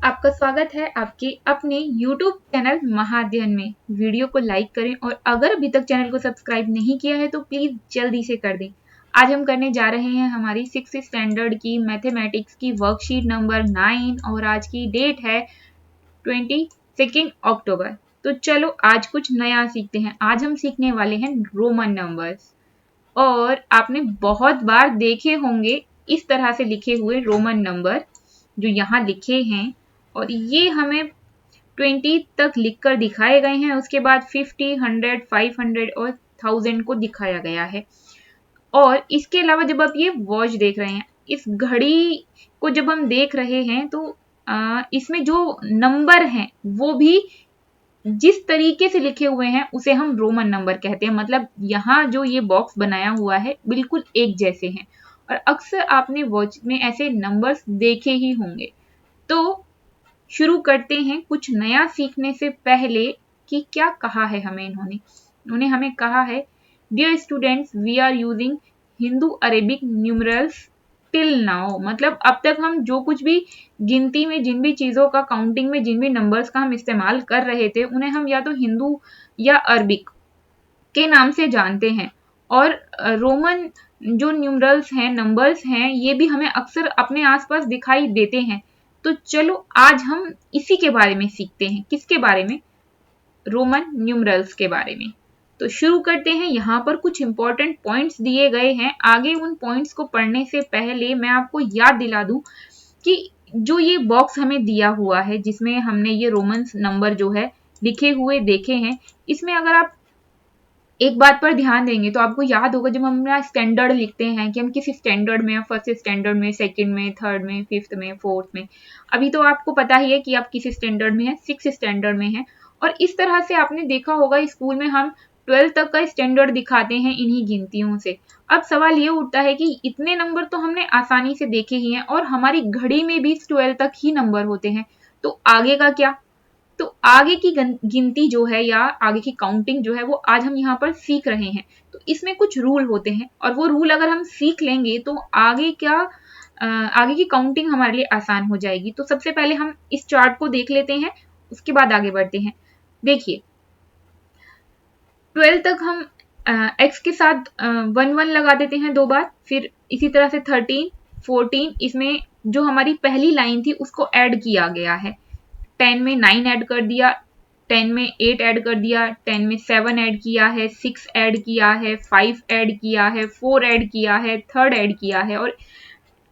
आपका स्वागत है आपके अपने YouTube चैनल महाअध्ययन में। वीडियो को लाइक करें और अगर अभी तक चैनल को सब्सक्राइब नहीं किया है तो प्लीज जल्दी से कर दें। आज हम करने जा रहे हैं हमारी 6th स्टैंडर्ड की मैथमेटिक्स की वर्कशीट नंबर 9 और आज की डेट है 22 अक्टूबर। तो चलो आज कुछ नया सीखते हैं। आज हम सीखने वाले हैं रोमन नंबर्स और आपने बहुत बार देखे होंगे इस तरह से लिखे हुए रोमन नंबर जो यहाँ लिखे हैं और ये हमें 20 तक लिखकर दिखाए गए हैं। उसके बाद 50, 100, 500 और 1000 को दिखाया गया है। और इसके अलावा जब आप ये वॉच देख रहे हैं, इस घड़ी को जब हम देख रहे हैं तो इसमें जो नंबर हैं वो भी जिस तरीके से लिखे हुए हैं उसे हम रोमन नंबर कहते हैं। मतलब यहाँ जो ये बॉक्स बनाया हुआ है बिल्कुल एक जैसे हैं और अक्सर आपने वॉच में ऐसे नंबर्स देखे ही होंगे। तो शुरू करते हैं कुछ नया सीखने से पहले कि क्या कहा है हमें इन्होंने हमें कहा है, dear students we are using Hindu Arabic numerals till now. मतलब अब तक हम जो कुछ भी गिनती में जिन भी चीजों का, काउंटिंग में जिन भी नंबर्स का हम इस्तेमाल कर रहे थे उन्हें हम या तो हिंदू या अरबिक के नाम से जानते हैं। और रोमन जो न्यूमरल्स हैं, नंबर्स हैं, ये भी हमें अक्सर अपने आसपास दिखाई देते हैं। तो चलो आज हम इसी के बारे में सीखते हैं। किसके बारे में? रोमन न्यूमरल्स के बारे में। तो शुरू करते हैं। यहाँ पर कुछ इंपॉर्टेंट पॉइंट्स दिए गए हैं। आगे उन पॉइंट्स को पढ़ने से पहले मैं आपको याद दिला दूं कि जो ये बॉक्स हमें दिया हुआ है जिसमें हमने ये रोमन नंबर जो है लिखे हुए देखे हैं, इसमें अगर आप एक बात पर ध्यान देंगे तो आपको याद होगा जब हम अपना स्टैंडर्ड लिखते हैं कि हम किस स्टैंडर्ड में, फर्स्ट स्टैंडर्ड में, सेकंड में, थर्ड में, फिफ्थ में, फोर्थ में। अभी तो आपको पता ही है कि आप किस स्टैंडर्ड में हैं, 6th स्टैंडर्ड में हैं। और इस तरह से आपने देखा होगा स्कूल में हम 12 तक का स्टैंडर्ड दिखाते हैं इन्हीं गिनतियों से। अब सवाल ये उठता है कि इतने नंबर तो हमने आसानी से देखे ही हैं और हमारी घड़ी में भी 12 तक ही नंबर होते हैं, तो आगे का क्या? तो आगे की गिनती जो है या आगे की काउंटिंग जो है वो आज हम यहाँ पर सीख रहे हैं। तो इसमें कुछ रूल होते हैं और वो रूल अगर हम सीख लेंगे तो आगे की काउंटिंग हमारे लिए आसान हो जाएगी। तो सबसे पहले हम इस चार्ट को देख लेते हैं, उसके बाद आगे बढ़ते हैं। देखिए 12 तक हम x के साथ 1 लगा देते हैं 2 बार, फिर इसी तरह से 13, 14, इसमें जो हमारी पहली लाइन थी उसको ऐड किया गया है। 10 में 9 ऐड कर दिया, 10 में 8 ऐड कर दिया, 10 में 7 ऐड किया है, 6 ऐड किया है, 5 ऐड किया है, 4 ऐड किया है, 3rd ऐड किया है और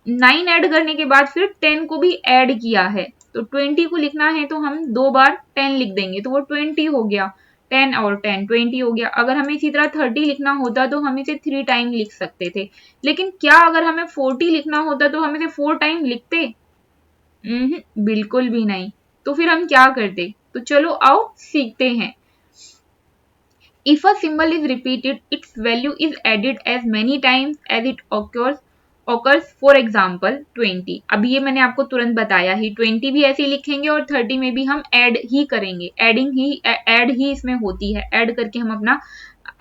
9 ऐड करने के बाद फिर 10 को भी ऐड किया है। तो 20 को लिखना है तो हम 2 बार 10 लिख देंगे तो वो 20 हो गया। 10 और 10 20 हो गया। अगर हमें इसी तरह 30 लिखना होता तो हम इसे 3 टाइम लिख सकते थे। लेकिन क्या अगर हमें 40 लिखना होता तो हम इसे 4 टाइम लिखते? बिल्कुल भी नहीं। तो फिर हम क्या करते? तो चलो आओ सीखते हैं। If a symbol is repeated, its value is added as many times as it occurs. For example 20। अभी ये मैंने आपको तुरंत बताया ही, 20 भी ऐसे ही लिखेंगे और 30 में भी हम ऐड ही करेंगे। ऐड ही इसमें होती है। ऐड करके हम अपना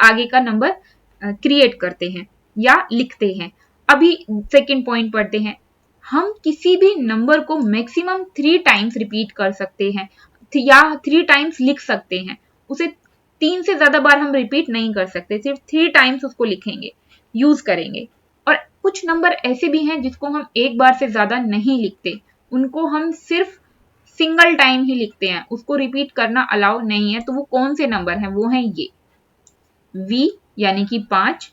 आगे का नंबर क्रिएट करते हैं या लिखते हैं। अभी सेकेंड पॉइंट पढ़ते हैं। हम किसी भी नंबर को मैक्सिमम 3 टाइम्स रिपीट कर सकते हैं या 3 टाइम्स लिख सकते हैं। उसे 3 से ज्यादा बार हम रिपीट नहीं कर सकते, सिर्फ 3 टाइम्स उसको लिखेंगे, यूज करेंगे। और कुछ नंबर ऐसे भी हैं जिसको हम एक बार से ज्यादा नहीं लिखते, उनको हम सिर्फ सिंगल टाइम ही लिखते हैं, उसको रिपीट करना अलाउ नहीं है। तो वो कौन से नंबर हैं? वो हैं ये V यानी कि 5,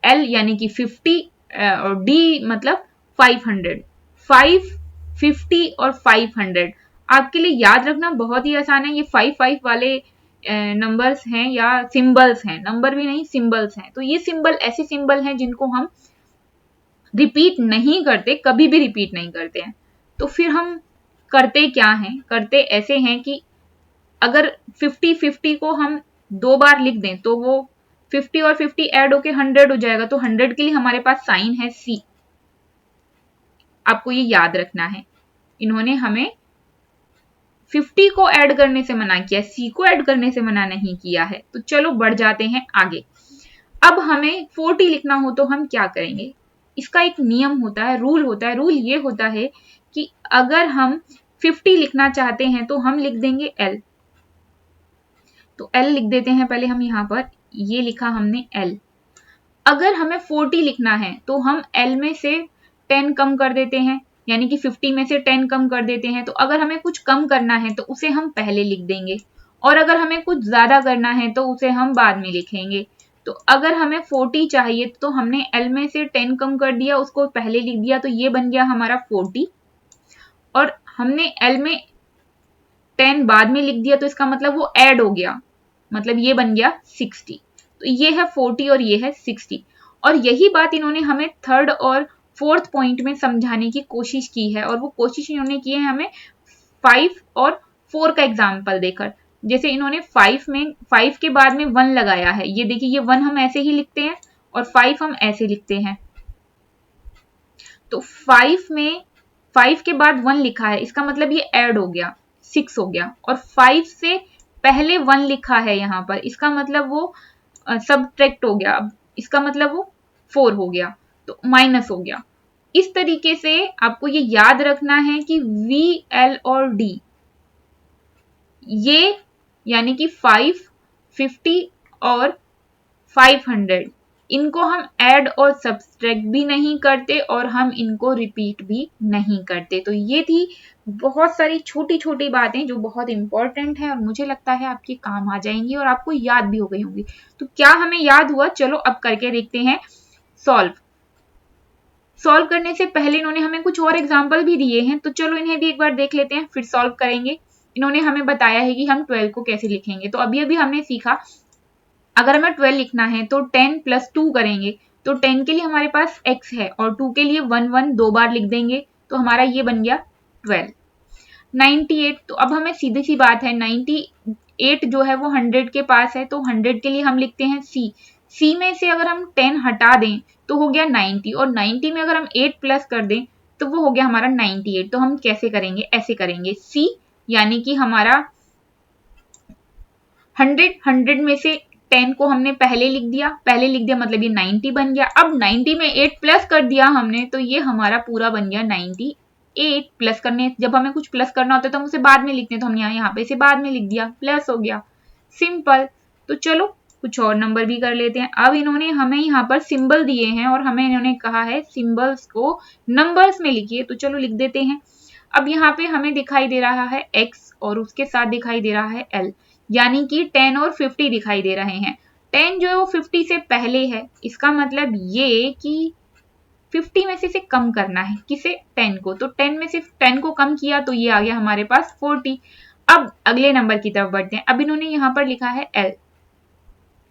L यानी कि 50 और D मतलब 500। 5, 50 और 500 आपके लिए याद रखना बहुत ही आसान है। ये 5 वाले नंबर्स हैं या सिंबल्स हैं, नंबर भी नहीं सिंबल्स हैं। तो ये सिंबल ऐसे सिंबल हैं जिनको हम रिपीट नहीं करते, कभी भी रिपीट नहीं करते हैं। तो फिर हम करते क्या हैं? करते ऐसे हैं कि अगर 50 को हम 2 बार लिख दें तो वो 50 और 50 ऐड होके 100 हो जाएगा। तो 100 के लिए हमारे पास साइन है C। आपको ये याद रखना है। इन्होंने हमें 50 को ऐड करने से मना किया, C को ऐड करने से मना नहीं किया है। तो चलो बढ़ जाते हैं आगे। अब हमें 40 लिखना हो तो हम क्या करेंगे? इसका एक नियम होता है, रूल होता है। रूल ये होता है कि अगर हम 50 लिखना चाहते हैं तो हम लिख देंगे L। तो L लिख देते हैं पहले हम यहाँ पर, ये लिखा हमने L। अगर हमें 40 लिखना है तो हम L में से 10 कम कर देते हैं, यानी कि 50 में से 10 कम कर देते हैं। तो अगर हमें कुछ कम करना है तो उसे हम पहले लिख देंगे, और अगर हमें कुछ ज्यादा करना है तो उसे हम बाद में लिखेंगे। तो अगर हमें 40 चाहिए तो हमने L में से 10 कम कर दिया, उसको पहले लिख दिया, तो ये बन गया हमारा 40। और हमने L में 10 बाद में लिख दिया, तो इसका मतलब वो ऐड हो गया, मतलब ये बन गया 60। तो ये है 40 और ये है 60। और यही बात इन्होंने हमें थर्ड और फोर्थ पॉइंट में समझाने की कोशिश की है, और वो कोशिश इन्होंने की है हमें 5 और 4 का एग्जाम्पल देकर। जैसे इन्होंने 5 के बाद में 1 लगाया है, ये देखिए, ये 1 हम ऐसे ही लिखते हैं और 5 हम ऐसे लिखते हैं। तो 5 के बाद 1 लिखा है, इसका मतलब ये ऐड हो गया, 6 हो गया। और 5 से पहले 1 लिखा है यहाँ पर, इसका मतलब वो सबट्रैक्ट हो गया, इसका मतलब वो 4 हो गया, तो माइनस हो गया। इस तरीके से आपको ये याद रखना है कि V, L और D, ये यानी कि 5, 50 और 500, इनको हम ऐड और सब्सट्रैक्ट भी नहीं करते और हम इनको रिपीट भी नहीं करते। तो ये थी बहुत सारी छोटी छोटी बातें जो बहुत इंपॉर्टेंट है और मुझे लगता है आपके काम आ जाएंगी और आपको याद भी हो गई होंगी। तो क्या हमें याद हुआ? चलो अब करके देखते हैं सॉल्व करने से पहले इन्होंने हमें कुछ और एग्जाम्पल भी दिए हैं, तो चलो इन्हें भी एक बार देख लेते हैं, फिर सॉल्व करेंगे। इन्होंने हमें बताया है कि हम 12 को कैसे लिखेंगे। तो अभी हमने सीखा, अगर हमें 12 लिखना है तो 10 + 2 करेंगे। तो 10 के लिए हमारे पास x है और 2 के लिए 1 1 2 बार लिख देंगे, तो हमारा ये बन गया 12। 98, तो अब हमें सीधी सी बात है, 98 जो है वो 100 के पास है, तो 100 के लिए हम लिखते हैं C में से अगर हम 10 हटा दें तो हो गया 90, और 90 में अगर हम 8 प्लस कर दें तो वो हो गया हमारा 98। तो हम कैसे करेंगे? ऐसे करेंगे, C यानी कि हमारा 100 में से 10 को हमने पहले लिख दिया, मतलब ये 90 बन गया। अब 90 में 8 प्लस कर दिया हमने, तो ये हमारा पूरा बन गया 98। प्लस करने, जब हमें कुछ प्लस करना होता है तो हम उसे बाद में लिखते हैं, तो हमने यहाँ पे इसे बाद में लिख दिया, प्लस हो गया, सिंपल। तो चलो कुछ और नंबर भी कर लेते हैं। अब इन्होंने हमें यहाँ पर सिंबल दिए हैं और हमें इन्होंने कहा है सिंबल्स को नंबर्स में लिखिए, तो चलो लिख देते हैं। अब यहाँ पे हमें दिखाई दे रहा है x और उसके साथ दिखाई दे रहा है l, यानी कि 10 और 50 दिखाई दे रहे हैं। 10 जो है वो 50 से पहले है, इसका मतलब ये कि 50 में से इसे कम करना है, किसे? 10 को। तो 10 में से 10 को कम किया तो ये आ गया हमारे पास 40। अब अगले नंबर की तरफ बढ़ते हैं। अब इन्होंने यहाँ पर लिखा है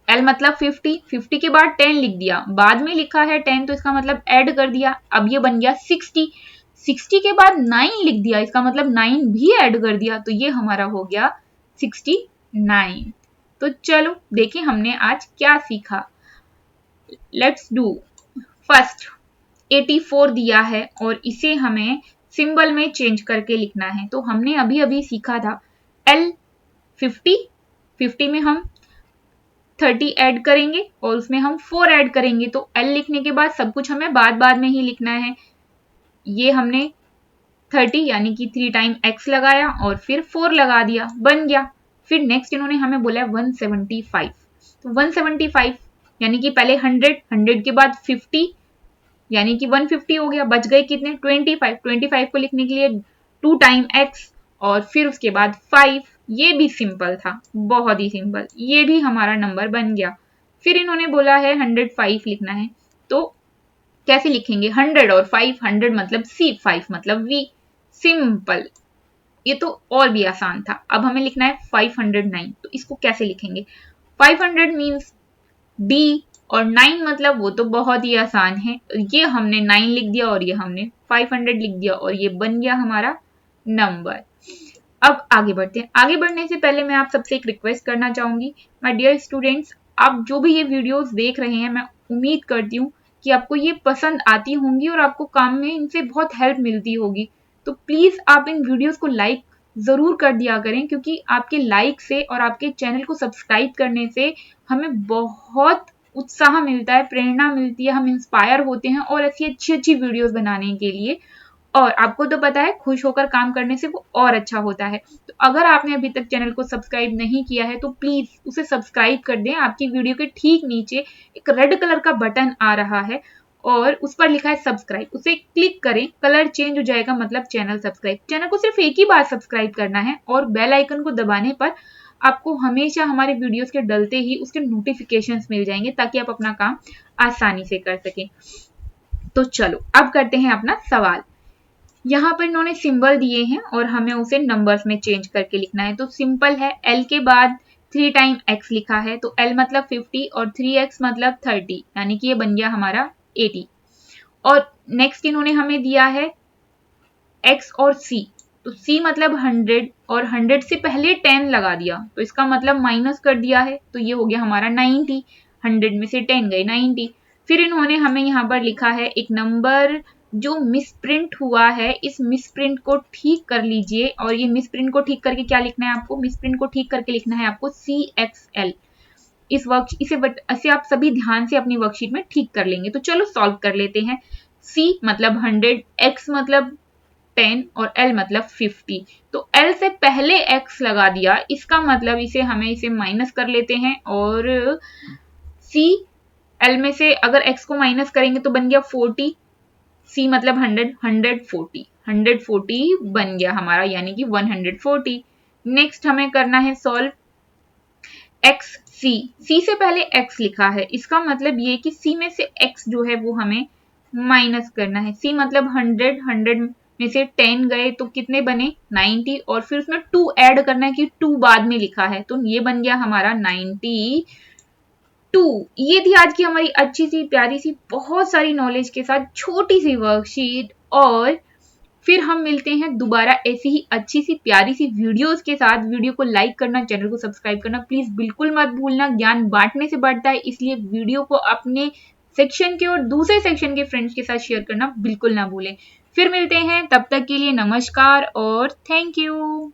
L मतलब 50 के बाद 10 लिख दिया, बाद में लिखा है 10 तो इसका मतलब ऐड कर दिया, अब ये बन गया 60 के बाद 9 लिख दिया, इसका मतलब 9 भी ऐड कर दिया, तो ये हमारा हो गया 69। तो चलो देखिए हमने आज क्या सीखा। Let's do first. 84 दिया है और इसे हमें सिंबल में चेंज करके लिखना है। तो हमने अभी सीखा था L 50 में हम 30 ऐड करेंगे और उसमें हम 4 ऐड करेंगे। तो L लिखने के बाद सब कुछ हमें बाद में ही लिखना है। ये हमने 30 यानी कि 3 टाइम x लगाया और फिर 4 लगा दिया, बन गया। फिर नेक्स्ट इन्होंने हमें बोला 175। तो 175 यानी कि पहले 100 के बाद 50 यानी कि 150 हो गया, बच गए कितने? 25 को लिखने के लिए 2 टाइम x और फिर उसके बाद 5। ये भी सिंपल था, बहुत ही सिंपल, ये भी हमारा नंबर बन गया। फिर इन्होंने बोला है 105 लिखना है, तो कैसे लिखेंगे? 100 और 5, 100 मतलब C, 5 मतलब V, सिंपल। ये तो और भी आसान था। अब हमें लिखना है 509, तो इसको कैसे लिखेंगे? 500 मीन्स D और 9 मतलब वो तो बहुत ही आसान है, ये हमने 9 लिख दिया और ये हमने 500 लिख दिया और ये बन गया हमारा नंबर। अब आगे बढ़ते हैं। आगे बढ़ने से पहले मैं आप सबसे एक रिक्वेस्ट करना चाहूंगी, माय डियर स्टूडेंट्स, आप जो भी ये वीडियोस देख रहे हैं, मैं उम्मीद करती हूँ कि आपको ये पसंद आती होंगी और आपको काम में इनसे बहुत हेल्प मिलती होगी। तो प्लीज आप इन वीडियोस को लाइक जरूर कर दिया करें, क्योंकि आपके लाइक से और आपके चैनल को सब्सक्राइब करने से हमें बहुत उत्साह मिलता है, प्रेरणा मिलती है, हम इंस्पायर होते हैं और ऐसी अच्छी वीडियोस बनाने के लिए। और आपको तो पता है खुश होकर काम करने से वो और अच्छा होता है। तो अगर आपने अभी तक चैनल को सब्सक्राइब नहीं किया है तो प्लीज उसे सब्सक्राइब कर दें। आपकी वीडियो के ठीक नीचे एक रेड कलर का बटन आ रहा है और उस पर लिखा है सब्सक्राइब, उसे क्लिक करें, कलर चेंज हो जाएगा, मतलब चैनल सब्सक्राइब। चैनल को सिर्फ एक ही बार सब्सक्राइब करना है और बेल आइकन को दबाने पर आपको हमेशा हमारे वीडियोस के डलते ही उसके नोटिफिकेशंस मिल जाएंगे ताकि आप अपना काम आसानी से कर सकें। तो चलो अब करते हैं अपना सवाल। यहाँ पर इन्होंने सिंबल दिए हैं और हमें उसे नंबर्स में चेंज करके लिखना है। तो सिंपल है, L के बाद 3 टाइम x लिखा है तो L मतलब 50 और 3x मतलब 30, यानी कि ये बन गया हमारा 80। और नेक्स्ट इन्होंने हमें दिया है x और c, तो c मतलब 100 और 100 से पहले 10 लगा दिया तो इसका मतलब माइनस कर दिया है तो ये हो गया हमारा 90। 100 में से 10 गए 90। फिर इन्होंने हमें यहाँ पर लिखा है एक नंबर जो मिसप्रिंट हुआ है, इस मिसप्रिंट को ठीक कर लीजिए। और ये मिसप्रिंट को ठीक करके क्या लिखना है आपको, मिसप्रिंट को ठीक करके लिखना है आपको CXL। इसे आप सभी ध्यान से अपनी वर्कशीट में ठीक कर लेंगे। तो चलो सॉल्व कर लेते हैं। C मतलब 100, X मतलब 10 और L मतलब 50। तो L से पहले X लगा दिया, इसका मतलब इसे माइनस कर लेते हैं और C L में से अगर X को माइनस करेंगे तो बन गया 40। C मतलब 100, 140, 140 बन गया हमारा, यानी कि 140। नेक्स्ट हमें करना है सॉल्व x c से पहले x लिखा है, इसका मतलब ये कि c में से x जो है वो हमें माइनस करना है। c मतलब 100, 100 में से 10 गए तो कितने बने 90 और फिर उसमें 2 ऐड करना है कि 2 बाद में लिखा है तो ये बन गया हमारा 92। ये थी आज की हमारी अच्छी सी प्यारी सी बहुत सारी नॉलेज के साथ छोटी सी वर्कशीट। और फिर हम मिलते हैं दोबारा ऐसी ही अच्छी सी प्यारी सी वीडियोस के साथ। वीडियो को लाइक करना, चैनल को सब्सक्राइब करना प्लीज बिल्कुल मत भूलना। ज्ञान बांटने से बढ़ता है, इसलिए वीडियो को अपने सेक्शन के और दूसरे सेक्शन के फ्रेंड्स के साथ शेयर करना बिल्कुल ना भूलें। फिर मिलते हैं, तब तक के लिए नमस्कार और थैंक यू।